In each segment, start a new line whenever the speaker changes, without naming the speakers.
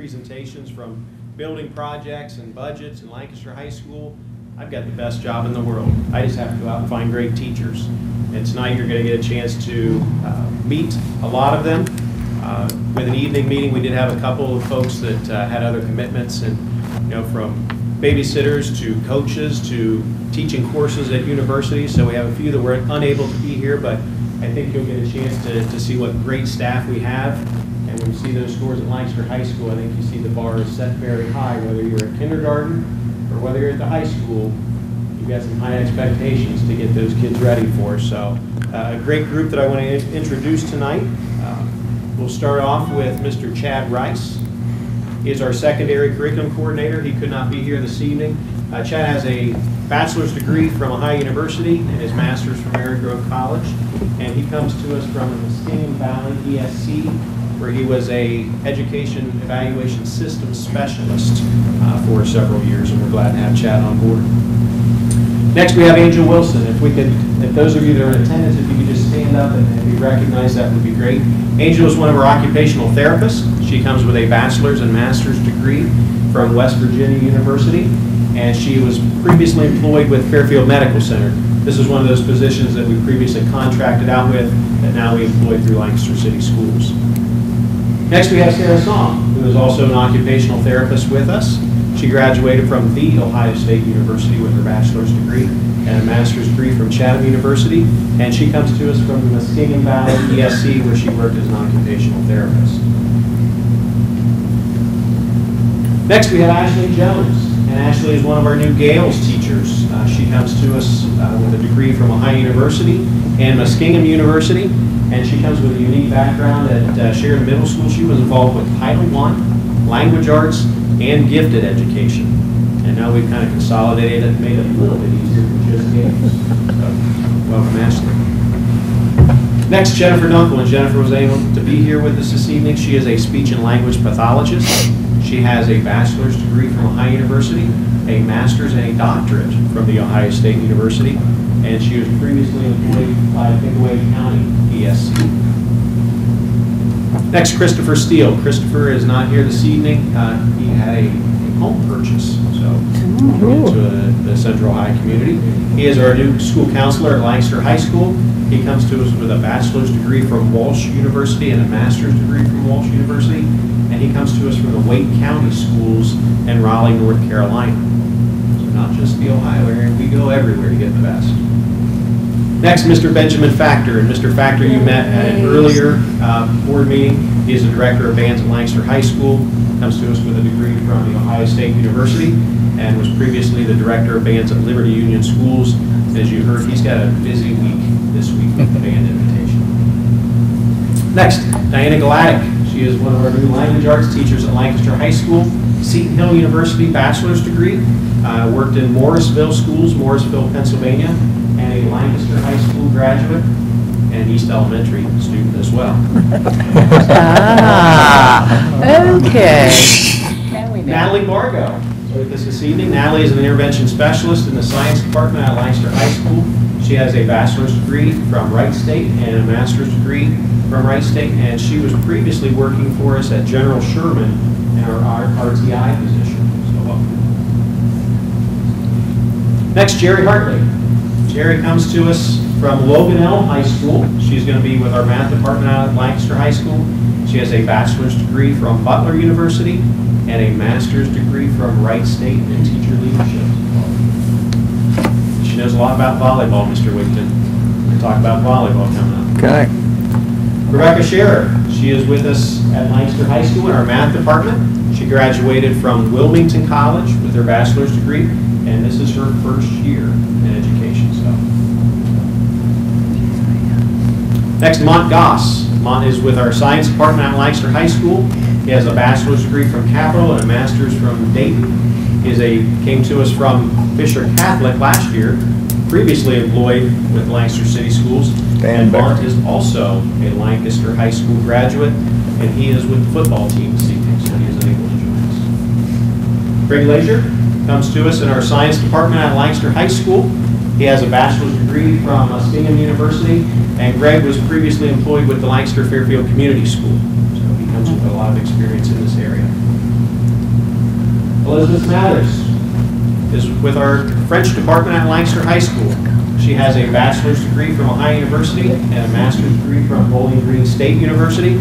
presentations from building projects and budgets in Lancaster High School. I've got the best job in the world. I just have to go out and find great teachers. And tonight you're going to get a chance to meet a lot of them. With an evening meeting, we did have a couple of folks that had other commitments, and from babysitters to coaches to teaching courses at universities. So we have a few that were unable to be here, but I think you'll get a chance to see what great staff we have. And when you see those scores at Lancaster High School, I think you see the bar is set very high, whether you're at kindergarten or whether you're at the high school. You've got some high expectations to get those kids ready for. So a great group that I want to introduce tonight. We'll start off with Mr. Chad Rice. He is our secondary curriculum coordinator. He could not be here this evening. Chad has a bachelor's degree from Ohio University and his master's from Mary Grove College. And he comes to us from the Muskingum Valley ESC, where he was a education evaluation systems specialist for several years, and we're glad to have Chad on board. Next, we have Angel Wilson. If those of you that are in attendance, if you could just stand up and be recognized, that would be great. Angel is one of our occupational therapists. She comes with a bachelor's and master's degree from West Virginia University, and she was previously employed with Fairfield Medical Center. This is one of those positions that we previously contracted out with that now we employ through Lancaster City Schools. Next, we have Sarah Song, who is also an occupational therapist with us. She graduated from The Ohio State University with her bachelor's degree and a master's degree from Chatham University, and she comes to us from the Muskingum Valley ESC, where she worked as an occupational therapist. Next, we have Ashley Jones, and Ashley is one of our new Gales teachers. She comes to us with a degree from Ohio University and Muskingum University, and she comes with a unique background at Sheridan Middle School. She was involved with Title I, language arts, and gifted education. And now we've kind of consolidated it and made it a little bit easier for just Gales. So, welcome, Ashley. Next, Jennifer Dunkel, and Jennifer was able to be here with us this evening. She is a speech and language pathologist. She has a bachelor's degree from Ohio University, a master's and a doctorate from the Ohio State University, and she was previously employed by Pickaway County ESC. Next, Christopher Steele. Christopher is not here this evening. He had a home purchase, so into the Central Ohio community. He is our new school counselor at Lancaster High School. He comes to us with a bachelor's degree from Walsh University and a master's degree from Walsh University, and he comes to us from the Wake County Schools in Raleigh, North Carolina. So not just the Ohio area, we go everywhere to get the best. Next, Mr. Benjamin Factor. And Mr. Factor you met at an earlier board meeting. He is the director of bands at Lancaster High School. Comes to us with a degree from the Ohio State University and was previously the director of bands at Liberty Union Schools. As you heard, he's got a busy week this week with the band invitation. Next, Diana Gladdick. She is one of our new language arts teachers at Lancaster High School. Seton Hill University bachelor's degree. Worked in Morrisville Schools, Morrisville, Pennsylvania, and a Lancaster High School graduate and East Elementary student as well.
Okay.
Natalie Bargo is with us this evening. Natalie is an intervention specialist in the science department at Lancaster High School. She has a bachelor's degree from Wright State and a master's degree from Wright State, and she was previously working for us at General Sherman in our RTI position. So welcome. Next, Jerry Hartley. Jerry comes to us from Logan Elm High School. She's going to be with our math department out at Lancaster High School. She has a bachelor's degree from Butler University and a master's degree from Wright State in teacher leadership. She knows a lot about volleyball, Mr. Wigton. We're going to talk about volleyball coming up.
Okay.
Rebecca Scherer. She is with us at Lancaster High School in our math department. She graduated from Wilmington College with her bachelor's degree, and this is her first year in education. So, next, Mont Goss. Mont is with our science department at Lancaster High School. He has a bachelor's degree from Capital and a master's from Dayton. He came to us from Fisher Catholic last year, previously employed with Lancaster City Schools. And Mont is also a Lancaster High School graduate, and he is with the football team this evening, so he is unable to join us. Greg Leisure comes to us in our science department at Lancaster High School. He has a bachelor's degree from Muskingum University, and Greg was previously employed with the Lancaster Fairfield Community School. So he comes with a lot of experience in this area. Elizabeth Mathers is with our French department at Lancaster High School. She has a bachelor's degree from Ohio University and a master's degree from Bowling Green State University.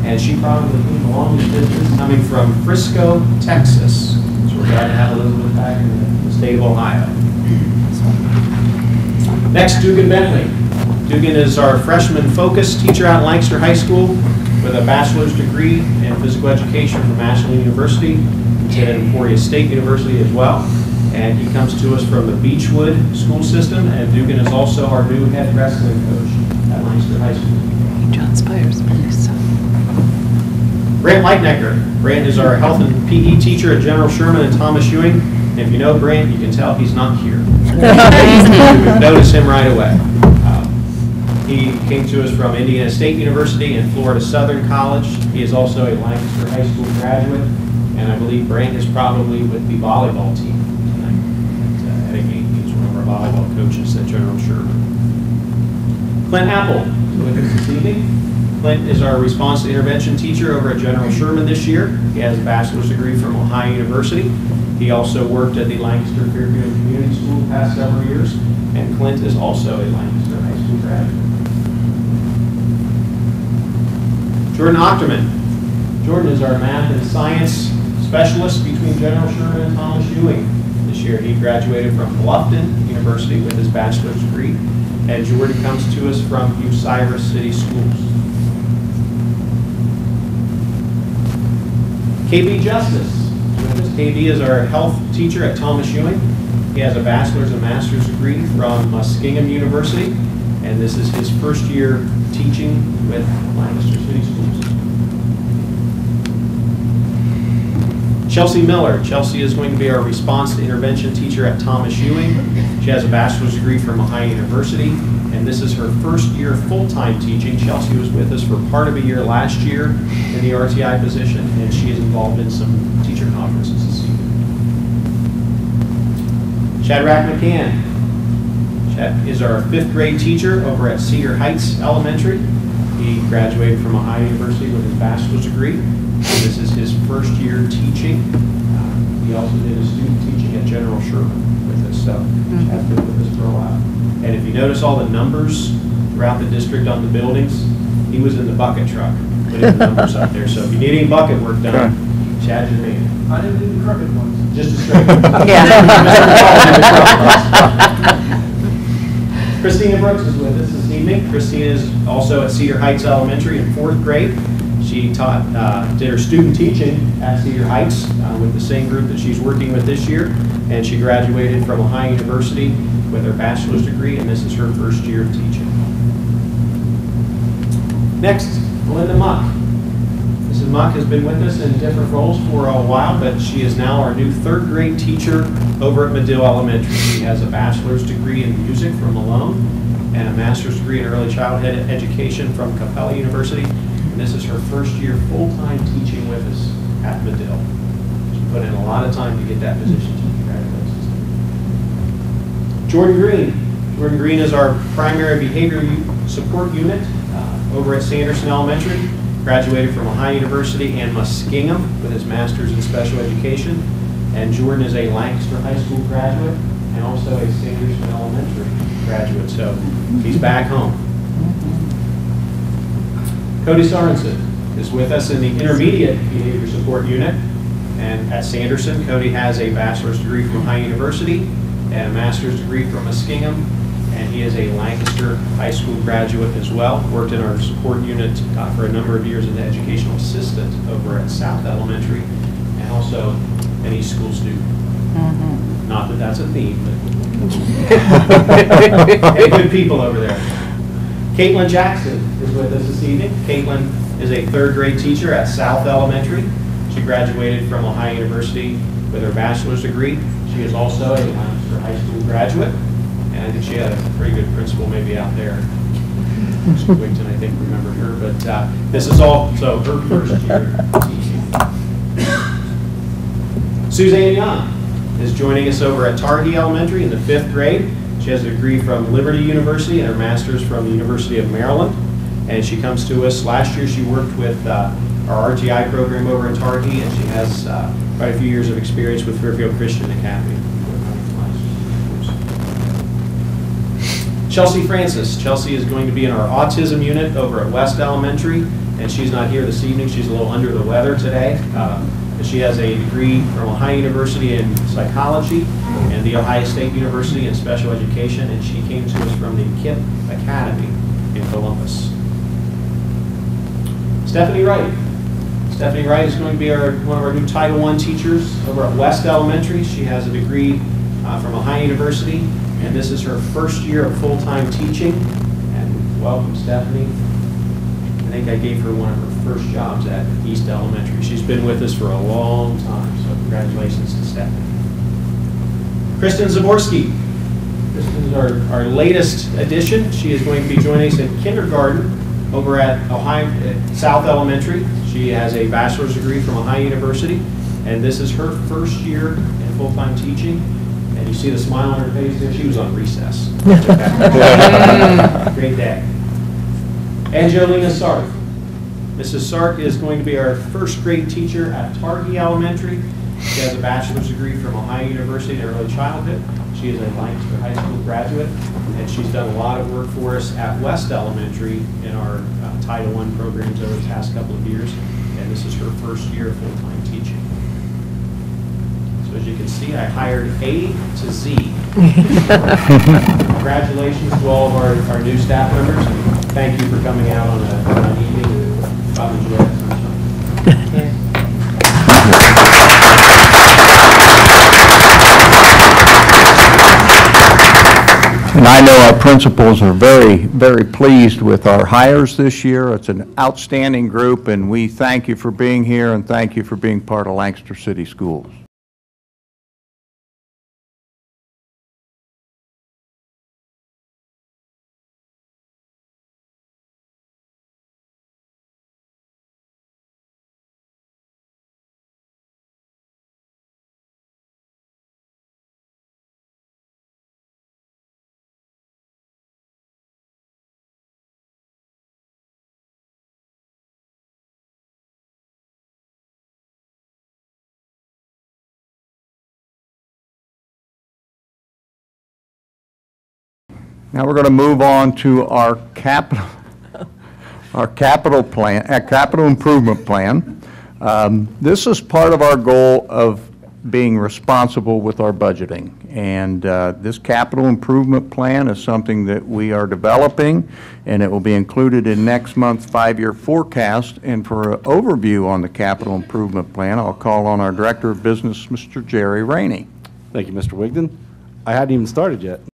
And she probably came the longest distance coming from Frisco, Texas. So we're glad to have Elizabeth back in the state of Ohio. Next, Dugan Bentley. Dugan is our freshman focus teacher at Lancaster High School with a bachelor's degree in physical education from Ashland University. He's at Emporia State University as well. And he comes to us from the Beechwood school system. And Dugan is also our new head wrestling coach at Lancaster High School.
John Spires, please.
Brant Lightnecker. Brant is our health and PE teacher at General Sherman and Thomas Ewing. And if you know Brant, you can tell he's not here. You notice him right away. He came to us from Indiana State University and Florida Southern College. He is also a Lancaster High School graduate, and I believe Brant is probably with the volleyball team tonight at a game. He's one of our volleyball coaches at General Sherman. Clint Apple is with us this evening. Clint is our response to intervention teacher over at General Sherman this year. He has a bachelor's degree from Ohio University. He also worked at the Lancaster Fairfield Community School the past several years, and Clint is also a Lancaster High School graduate. Jordan Ochterman. Jordan is our math and science specialist between General Sherman and Thomas Ewing. This year he graduated from Bluffton University with his bachelor's degree, and Jordan comes to us from Bucyrus City Schools. KB Justice. KB is our health teacher at Thomas Ewing. He has a bachelor's and master's degree from Muskingum University, and this is his first year teaching with Lancaster City Schools. Chelsea Miller. Chelsea is going to be our response to intervention teacher at Thomas Ewing. She has a bachelor's degree from Ohio University, and this is her first year full-time teaching. Chelsea was with us for part of a year last year in the RTI position, and she is involved in some teacher conferences this year. Shadrach McCann. Chad is our 5th grade teacher over at Cedar Heights Elementary. He graduated from Ohio University with his bachelor's degree. And this is his first year teaching. He also did his student teaching at General Sherman with us, so Chad's been with us for a while. And if you notice all the numbers throughout the district on the buildings, he was in the bucket truck putting the numbers up there. So if you need any bucket work done, Chad's your man.
I didn't do the crooked ones.
Just a straight one. Christina Brooks is with us this evening. Christina is also at Cedar Heights Elementary in 4th grade. She did her student teaching at Cedar Heights with the same group that she's working with this year, and she graduated from Ohio University with her bachelor's degree, and this is her first year of teaching. Next, Melinda Muck. Mrs. Muck has been with us in different roles for a while, but she is now our new 3rd grade teacher over at Medill Elementary. She has a bachelor's degree in music from Malone and a master's degree in early childhood education from Capella University. And this is her first year full-time teaching with us at Medill. She put in a lot of time to get that position. Congratulations. Jordan Green. Jordan Green is our primary behavior support unit over at Sanderson Elementary. Graduated from Ohio University and Muskingum with his master's in special education. And Jordan is a Lancaster High School graduate and also a Sanderson Elementary graduate. So he's back home. Cody Sorensen is with us in the intermediate behavior support unit. And at Sanderson, Cody has a bachelor's degree from Ohio University and a master's degree from Muskingum. And he is a Lancaster High School graduate as well. Worked in our support unit for a number of years as an educational assistant over at South Elementary, and also an East School student. Not that that's a theme, but hey, good people over there. Caitlin Jackson is with us this evening. Caitlin is a 3rd grade teacher at South Elementary. She graduated from Ohio University with her bachelor's degree. She is also a Lancaster High School graduate. And I think she had a pretty good principal maybe out there. Wigton, I think, remembered her. But this is also her first year teaching. Suzanne Young is joining us over at Targhee Elementary in the 5th grade. She has a degree from Liberty University and her master's from the University of Maryland. And she comes to us. Last year she worked with our RTI program over at Targhee, and she has quite a few years of experience with Fairfield Christian Academy. Chelsea Francis. Chelsea is going to be in our autism unit over at West Elementary, and she's not here this evening. She's a little under the weather today. She has a degree from Ohio University in psychology and the Ohio State University in special education, and she came to us from the KIPP Academy in Columbus. Stephanie Wright. Stephanie Wright is going to be one of our new Title I teachers over at West Elementary. She has a degree from Ohio University, and this is her first year of full-time teaching. And welcome, Stephanie. I think I gave her one of her first jobs at East Elementary. She's been with us for a long time, so congratulations to Stephanie. Kristen Zaborski. Kristen is our latest addition. She is going to be joining us in kindergarten over at South Elementary. She has a bachelor's degree from Ohio University, and this is her first year in full-time teaching. And you see the smile on her face there. She was on recess. Great day. Angelina Sark. Mrs. Sark is going to be our first grade teacher at Targhee Elementary. She has a bachelor's degree from Ohio University in early childhood. She is a Lancaster High School graduate, and she's done a lot of work for us at West Elementary in our Title I programs over the past couple of years, and this is her first year of full-time teaching. So as you can see, I hired A to Z. Congratulations to all of our new staff members, and thank you for coming out on an evening. Bob enjoyed it.
And I know our principals are very, very pleased with our hires this year. It's an outstanding group, and we thank you for being here and thank you for being part of Lancaster City Schools. Now we're going to move on to our capital improvement plan. This is part of our goal of being responsible with our budgeting, and this capital improvement plan is something that we are developing, and it will be included in next month's 5-year forecast. And for an overview on the capital improvement plan, I'll call on our Director of Business, Mr. Jerry Rainey.
Thank you, Mr. Wigdon. I hadn't even started yet.